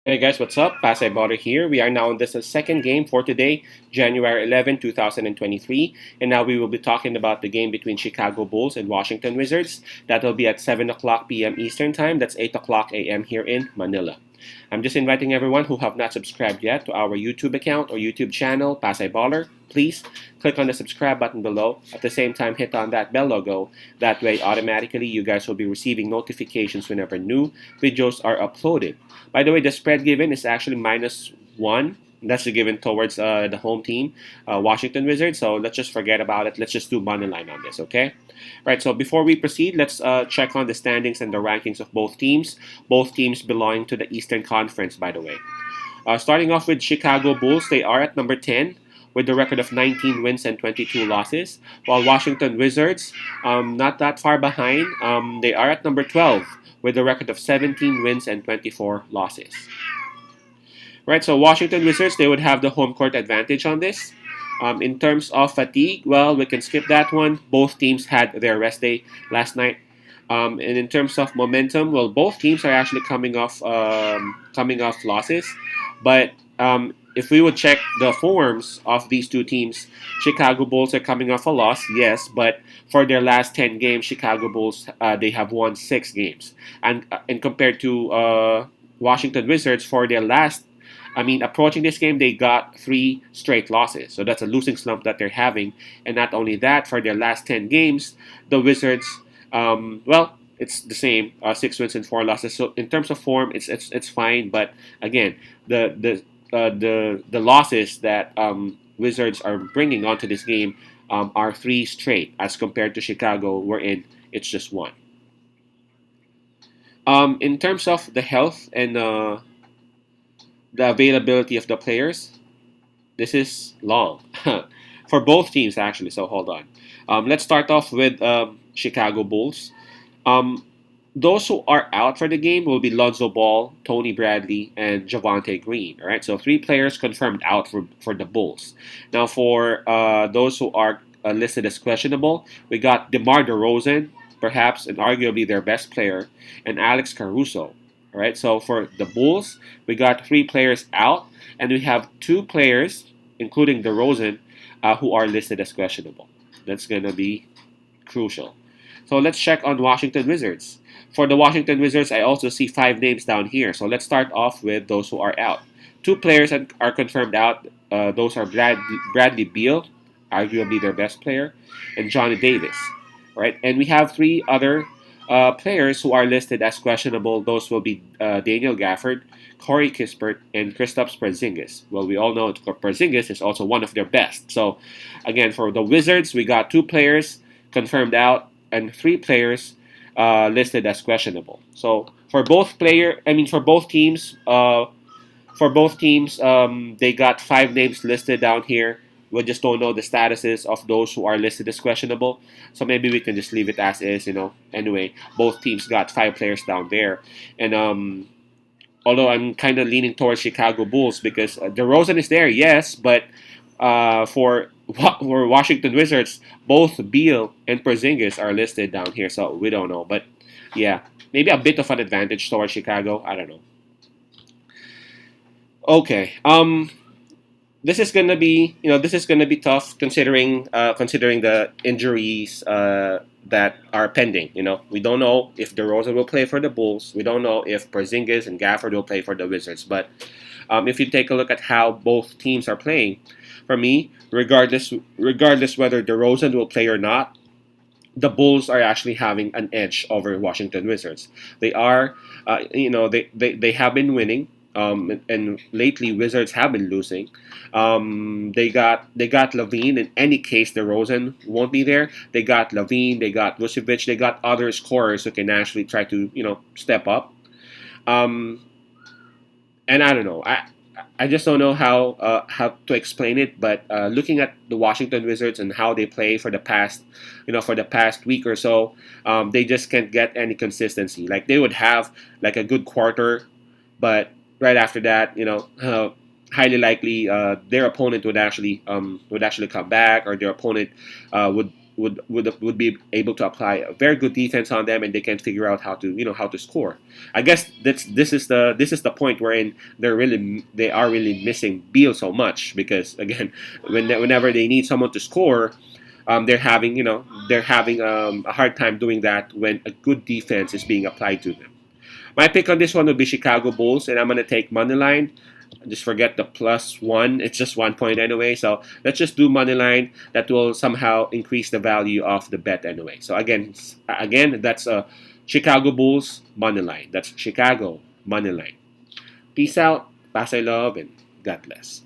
Hey guys, what's up? Pasay Butter here. We are now on this second game for today, January 11, 2023. And now we will be talking about the game between Chicago Bulls and Washington Wizards. That will be at 7 o'clock p.m. Eastern Time. That's 8 o'clock a.m. here in Manila. I'm just inviting everyone who have not subscribed yet to our YouTube account or YouTube channel, Pasay Baller. Please click on the subscribe button below. At the same time, hit on that bell logo. That way, automatically, you guys will be receiving notifications whenever new videos are uploaded. By the way, the spread given is actually -1. That's the given towards the home team, Washington Wizards. So let's just forget about it. Let's just do money line on this, okay? Right. So before we proceed, let's check on the standings and the rankings of both teams. Both teams belong to the Eastern Conference, by the way. Starting off with Chicago Bulls, they are at number 10 with a record of 19 wins and 22 losses, while Washington Wizards, not that far behind, they are at number 12 with a record of 17 wins and 24 losses. Right, so Washington Wizards, they would have the home court advantage on this. In terms of fatigue, well, we can skip that one. Both teams had their rest day last night. And in terms of momentum, well, both teams are actually coming off losses. But if we would check the forms of these two teams, Chicago Bulls are coming off a loss, yes, but for their last 10 games, Chicago Bulls they have won 6 games, and compared to Washington Wizards for their last. I mean, approaching this game, they got 3 straight losses. So that's a losing slump that they're having. And not only that, for their last 10 games, the Wizards, well, it's the same, 6 wins and 4 losses. So in terms of form, it's fine. But again, the losses that Wizards are bringing onto this game are 3 straight, as compared to Chicago, wherein it's just one. In terms of the health and the availability of the players, this is long for both teams actually. So hold on. Let's start off with Chicago Bulls. Um, those who are out for the game will be Lonzo Ball, Tony Bradley, and Javante Green. All right, so 3 players confirmed out for the Bulls. Now for those who are listed as questionable, we got DeMar DeRozan, perhaps and arguably their best player, and Alex Caruso. All right, so for the Bulls, we got 3 players out, and we have 2 players, including DeRozan, who are listed as questionable. That's gonna be crucial. So let's check on Washington Wizards. For the Washington Wizards, I also see 5 names down here. So let's start off with those who are out. 2 players are confirmed out. Those are Bradley Beal, arguably their best player, and Johnny Davis. Right, and we have 3 other players who are listed as questionable. Those will be Daniel Gafford, Corey Kispert, and Kristaps Porzingis. Well, we all know Porzingis is also one of their best. So, again, for the Wizards, we got 2 players confirmed out and 3 players listed as questionable. So for both teams, they got 5 names listed down here. We just don't know the statuses of those who are listed as questionable. So maybe we can just leave it as is. Anyway, both teams got 5 players down there, and although I'm kind of leaning towards Chicago Bulls because DeRozan is there, yes, but for Washington Wizards, both Beal and Porzingis are listed down here, so we don't know. But yeah, maybe a bit of an advantage towards Chicago. I don't know. Okay. This is gonna be tough considering the injuries that are pending. We don't know if DeRozan will play for the Bulls. We don't know if Porzingis and Gafford will play for the Wizards. But if you take a look at how both teams are playing, for me, regardless whether DeRozan will play or not, the Bulls are actually having an edge over Washington Wizards. They are, they have been winning, and lately Wizards have been losing. They got Levine. In any case, DeRozan won't be there. They got Levine. They got Vucevic. They got other scorers who can actually try to step up. Um, and I don't know. I just don't know how to explain it. But looking at the Washington Wizards and how they play for the past week or so, they just can't get any consistency. Like they would have like a good quarter, but right after that, highly likely their opponent would actually come back, or their opponent would would be able to apply a very good defense on them, and they can figure out how to how to score. I guess this is the point wherein they are really missing Beal so much, because again, whenever they need someone to score, they're having a hard time doing that when a good defense is being applied to them. My pick on this one would be Chicago Bulls, and I'm going to take money line. Just forget the +1. It's just 1 point anyway. So let's just do money line. That will somehow increase the value of the bet anyway. So again, that's a Chicago Bulls money line. That's Chicago money line. Peace out. Pass I love, and God bless.